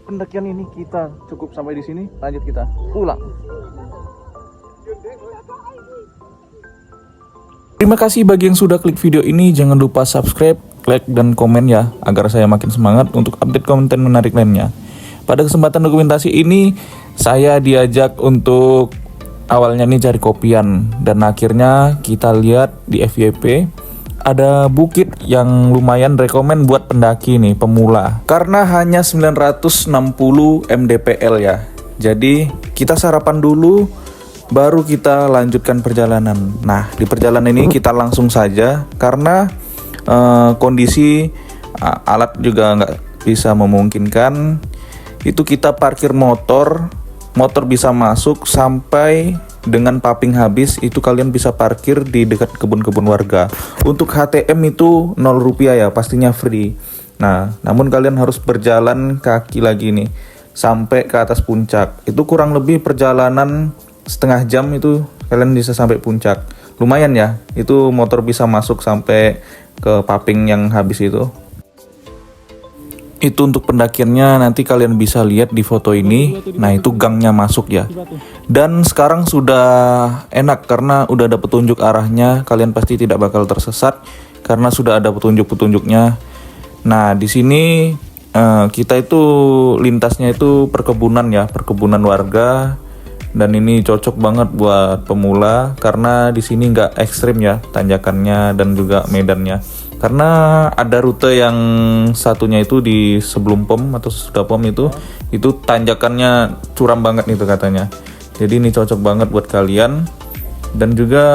pendakian ini kita cukup sampai di sini. Lanjut kita pulang. Terima kasih bagi yang sudah klik video ini. Jangan lupa subscribe, like, dan komen ya, agar saya makin semangat untuk update konten menarik lainnya. Pada kesempatan dokumentasi ini, saya diajak untuk awalnya nih cari kopian, dan akhirnya kita lihat di FYP ada bukit yang lumayan rekomen buat pendaki nih, pemula. Karena hanya 960 mdpl ya. Jadi kita sarapan dulu, baru kita lanjutkan perjalanan. Nah, di perjalanan ini kita langsung saja karena kondisi alat juga nggak bisa memungkinkan. Itu kita parkir motor bisa masuk sampai dengan paping habis. Itu kalian bisa parkir di dekat kebun-kebun warga. Untuk HTM itu 0 rupiah ya, pastinya free. Nah, namun kalian harus berjalan kaki lagi nih sampai ke atas puncak. Itu kurang lebih perjalanan setengah jam, itu kalian bisa sampai puncak. Lumayan ya, itu motor bisa masuk sampai ke paping yang habis itu. Itu untuk pendakiannya, nanti kalian bisa lihat di foto ini. Nah, itu gangnya masuk ya. Dan sekarang sudah enak karena udah ada petunjuk arahnya. Kalian pasti tidak bakal tersesat karena sudah ada petunjuk-petunjuknya. Nah, di sini kita itu lintasnya itu perkebunan ya, perkebunan warga. Dan ini cocok banget buat pemula karena di sini nggak ekstrim ya tanjakannya dan juga medannya. Karena ada rute yang satunya itu di sebelum pom atau sesudah pom itu tanjakannya curam banget itu katanya. Jadi ini cocok banget buat kalian. Dan juga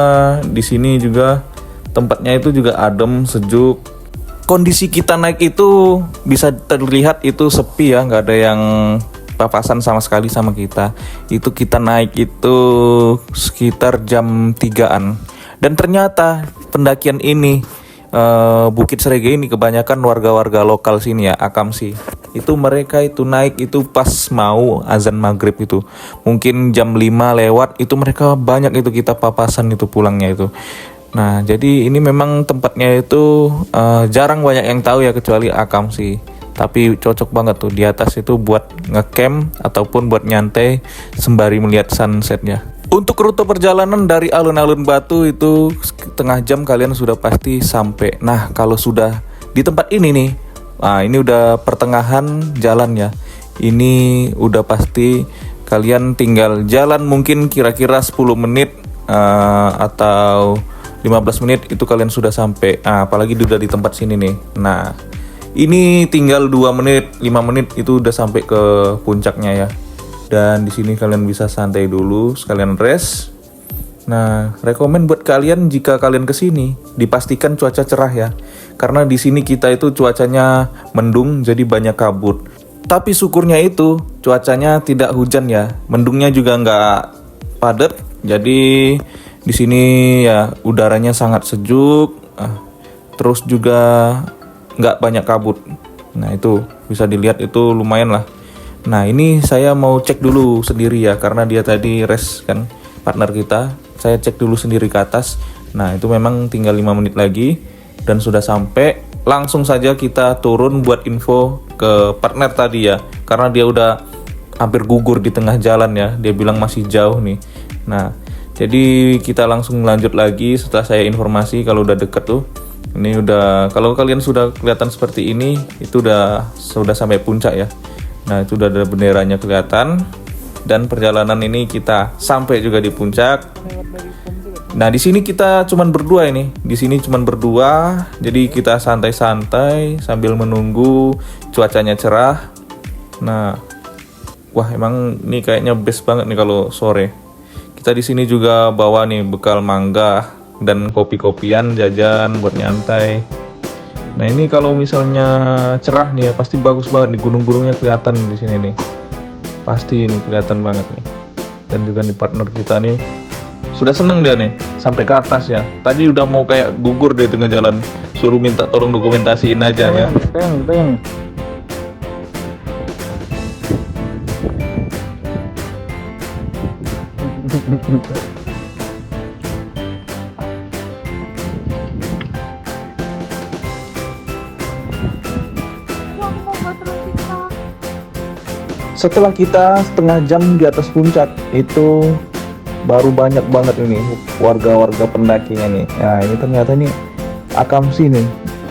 di sini juga tempatnya itu juga adem, sejuk. Kondisi kita naik itu bisa terlihat itu sepi ya, nggak ada yang papasan sama sekali sama kita. Itu kita naik itu sekitar jam 3-an. Dan ternyata pendakian ini Bukit Serege ini kebanyakan warga-warga lokal sini ya, Akamsi. Itu mereka itu naik itu pas mau azan maghrib itu. Mungkin jam 5 lewat itu mereka banyak itu kita papasan itu pulangnya itu. Nah, jadi ini memang tempatnya itu jarang banyak yang tahu ya kecuali Akamsi. Tapi cocok banget tuh di atas itu buat ngecamp ataupun buat nyantai sembari melihat sunsetnya. Untuk rute perjalanan dari alun-alun Batu itu setengah jam kalian sudah pasti sampai. Nah, kalau sudah di tempat ini nih, nah ini udah pertengahan jalan ya. Ini udah pasti kalian tinggal jalan mungkin kira-kira 10 menit atau 15 menit itu kalian sudah sampai. Nah, apalagi udah di tempat sini nih. Nah, ini tinggal 2 menit, 5 menit itu udah sampai ke puncaknya ya. Dan di sini kalian bisa santai dulu, sekalian rest. Nah, rekomen buat kalian jika kalian kesini, dipastikan cuaca cerah ya. Karena di sini kita itu cuacanya mendung, jadi banyak kabut. Tapi syukurnya itu cuacanya tidak hujan ya, mendungnya juga nggak padat. Jadi di sini ya udaranya sangat sejuk, terus juga nggak banyak kabut. Nah, itu bisa dilihat itu lumayan lah. Nah, ini saya mau cek dulu sendiri ya, karena dia tadi rest kan partner kita. Saya cek dulu sendiri ke atas. Nah, itu memang tinggal 5 menit lagi dan sudah sampai. Langsung saja kita turun buat info ke partner tadi ya, karena dia udah hampir gugur di tengah jalan ya. Dia bilang masih jauh nih. Nah, jadi kita langsung lanjut lagi setelah saya informasi kalau udah deket tuh. Ini udah, kalau kalian sudah kelihatan seperti ini, itu sudah sampai puncak ya. Nah, itu udah ada benderanya kelihatan. Dan perjalanan ini kita sampai juga di puncak. Nah, di sini kita cuman berdua ini. Di sini cuman berdua. Jadi kita santai-santai sambil menunggu cuacanya cerah. Nah, wah emang ini kayaknya best banget nih kalau sore. Kita di sini juga bawa nih bekal mangga dan kopi-kopian jajan buat nyantai. Nah, ini kalau misalnya cerah nih ya, pasti bagus banget nih, gunung-gunungnya kelihatan di sini nih. Pasti ini kelihatan banget nih. Dan juga nih partner kita nih sudah seneng dia nih sampai ke atas ya. Tadi udah mau kayak gugur deh tengah jalan, suruh minta tolong dokumentasiin aja ya. Teng. Setelah kita setengah jam di atas puncak, itu baru banyak banget ini warga-warga pendakinya nih. Nah ini ternyata nih akamsi nih,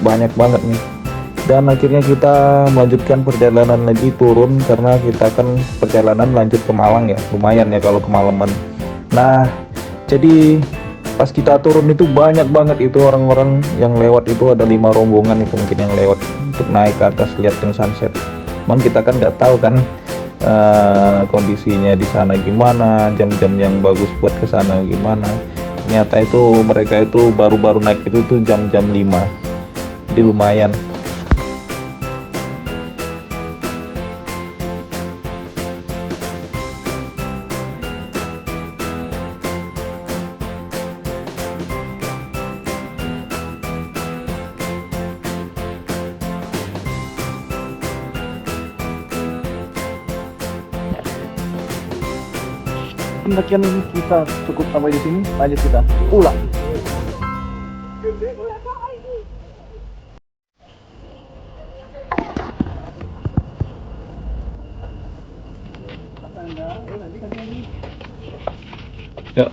banyak banget nih. Dan akhirnya kita melanjutkan perjalanan lagi turun, karena kita kan perjalanan lanjut ke Malang ya, lumayan ya kalau kemalaman. Nah jadi pas kita turun itu banyak banget itu orang-orang yang lewat, itu ada 5 rombongan itu mungkin yang lewat untuk naik ke atas lihat yang sunset. Cuman kita kan nggak tahu kan kondisinya di sana gimana, jam-jam yang bagus buat ke sana gimana. Ternyata itu mereka itu baru-baru naik itu tuh jam-jam 5. Jadi lumayan. Pendakian kita cukup sampai di sini, lanjut kita pulang. Ya.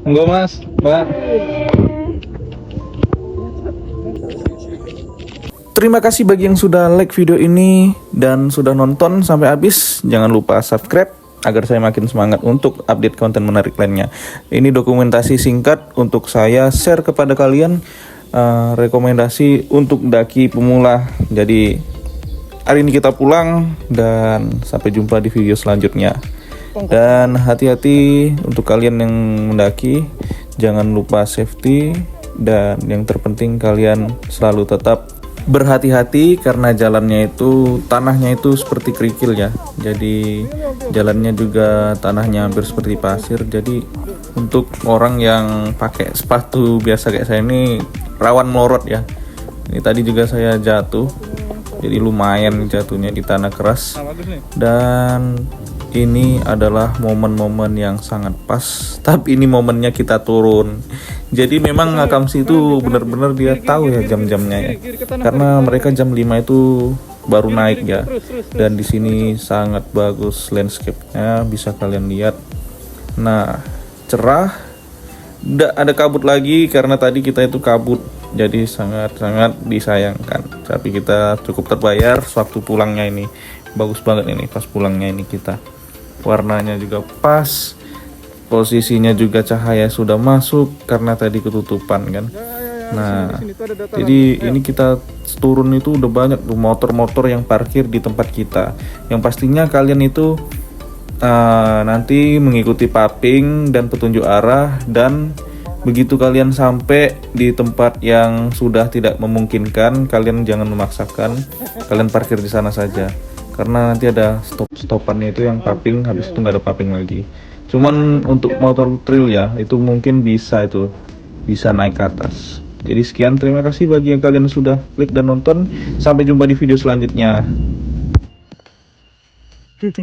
Enggak mas, mbak. Terima kasih bagi yang sudah like video ini dan sudah nonton sampai habis. Jangan lupa subscribe agar saya makin semangat untuk update konten menarik lainnya. Ini dokumentasi singkat untuk saya share kepada kalian, rekomendasi untuk daki pemula. Jadi hari ini kita pulang dan sampai jumpa di video selanjutnya. Dan hati-hati untuk kalian yang mendaki, jangan lupa safety, dan yang terpenting kalian selalu tetap berhati-hati karena jalannya itu, tanahnya itu seperti kerikil ya. Jadi jalannya juga tanahnya hampir seperti pasir. Jadi untuk orang yang pakai sepatu biasa kayak saya ini rawan melorot ya. Ini tadi juga saya jatuh. Jadi lumayan jatuhnya di tanah keras. Dan ini adalah momen-momen yang sangat pas. Tapi ini momennya kita turun. Jadi memang akamsi itu benar-benar dia tahu ya jam-jamnya ya. Karena mereka jam 5 itu baru naik ya. Dan di sini sangat bagus landscape-nya, bisa kalian lihat. Nah, cerah. Tidak ada kabut lagi karena tadi kita itu kabut. Jadi sangat-sangat disayangkan. Tapi kita cukup terbayar waktu pulangnya ini. Bagus banget ini pas pulangnya ini kita. Warnanya juga pas. Posisinya juga cahaya sudah masuk karena tadi ketutupan kan. Nah, jadi ini kita turun itu udah banyak tuh motor-motor yang parkir di tempat kita. Yang pastinya kalian itu nanti mengikuti paping dan petunjuk arah, dan begitu kalian sampai di tempat yang sudah tidak memungkinkan, kalian jangan memaksakan, kalian parkir di sana saja. Karena nanti ada stopannya itu yang paping, habis itu nggak ada paping lagi. Cuman untuk motor trail ya, itu mungkin bisa naik ke atas. Jadi sekian, terima kasih bagi yang kalian sudah klik dan nonton. Sampai jumpa di video selanjutnya.